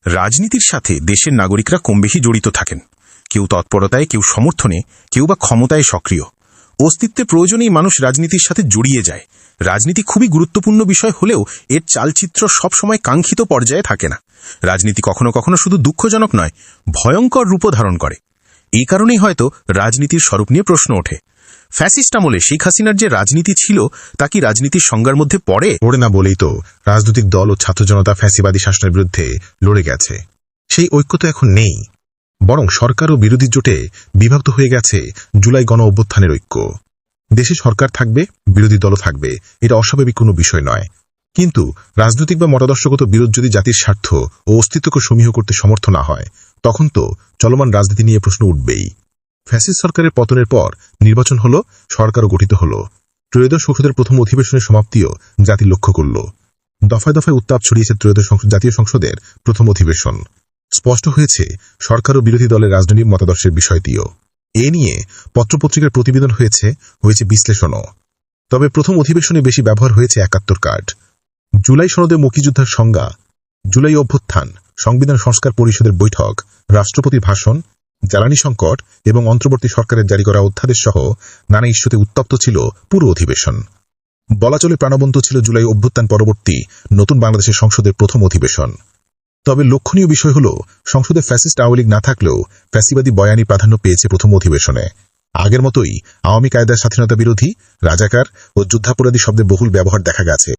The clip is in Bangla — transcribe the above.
রাজনীতির সাথে দেশের নাগরিকরা কমবেশি জড়িত থাকেন, কেউ তৎপরতায়, কেউ সমর্থনে, কেউ বা ক্ষমতায় সক্রিয়। অস্তিত্বের প্রয়োজনেই মানুষ রাজনীতির সাথে জড়িয়ে যায়। রাজনীতি খুবই গুরুত্বপূর্ণ বিষয় হলেও এর চালচিত্র সবসময় কাঙ্ক্ষিত পর্যায়ে থাকে না। রাজনীতি কখনো কখনো শুধু দুঃখজনক নয়, ভয়ঙ্কর রূপ ধারণ করে। এই কারণেই হয়তো রাজনীতির স্বরূপ নিয়ে প্রশ্ন ওঠে। ফ্যাসিস্ট আমলে শেখ হাসিনার যে রাজনীতি ছিল তা কি রাজনীতির সংজ্ঞার মধ্যে পড়ে? ওরে না বলেই তো রাজনৈতিক দল ও ছাত্র জনতা ফ্যাসিবাদী শাসনের বিরুদ্ধে লড়ে গেছে। সেই ঐক্য তো এখন নেই, বরং সরকার ও বিরোধী জোটে বিভক্ত হয়ে গেছে জুলাই গণ অভ্যুত্থানের ঐক্য। দেশে সরকার থাকবে, বিরোধী দলও থাকবে, এটা অস্বাভাবিক কোনো বিষয় নয়। কিন্তু রাজনৈতিক বা মতাদর্শগত বিরোধ যদি জাতির স্বার্থ ও অস্তিত্বকে সমীহ করতে সমর্থ না হয়, তখন তো চলমান রাজনীতি নিয়ে প্রশ্ন উঠবেই। ফ্যাসিস্ট সরকারের পতনের পর নির্বাচন হল, সরকারও গঠিত হল। ত্রয়োদশ সংসদের প্রথম অধিবেশনের সমাপ্তিও জাতি লক্ষ্য করল। দফায় দফায় উত্তাপ ছড়িয়েছে ত্রয়োদশ জাতীয় সংসদের প্রথম অধিবেশন। স্পষ্ট হয়েছে সরকার ও বিরোধী দলের রাজনৈতিক মতাদর্শের বিষয়টিও। এ নিয়ে পত্রপত্রিকার প্রতিবেদন হয়েছে বিশ্লেষণও। তবে প্রথম অধিবেশনে বেশি ব্যবহার হয়েছে ৭১ কার্ড। জুলাই সনদে মুক্তিযোদ্ধার সংজ্ঞা, জুলাই অভ্যুত্থান, সংবিধান সংস্কার পরিষদের বৈঠক, রাষ্ট্রপতির ভাষণ, জ্বালানি সংকট এবং অন্তর্বর্তী সরকারের জারি করা অধ্যাদেশ সহ নানা ইস্যুতে উত্তপ্ত ছিল পুরো অধিবেশন। বলা চলে প্রাণবন্ত ছিল জুলাই অভ্যুত্থান পরবর্তী নতুন বাংলাদেশের সংসদের প্রথম অধিবেশন। তবে লক্ষণীয় বিষয় হল, সংসদে ফ্যাসিস্ট আওয়ামী লীগ না থাকলেও ফ্যাসিবাদী বয়ানি প্রাধান্য পেয়েছে প্রথম অধিবেশনে। আগের মতোই আওয়ামী কায়দার স্বাধীনতা বিরোধী, রাজাকার ও যুদ্ধাপরাধী শব্দের বহুল ব্যবহার দেখা গেছে।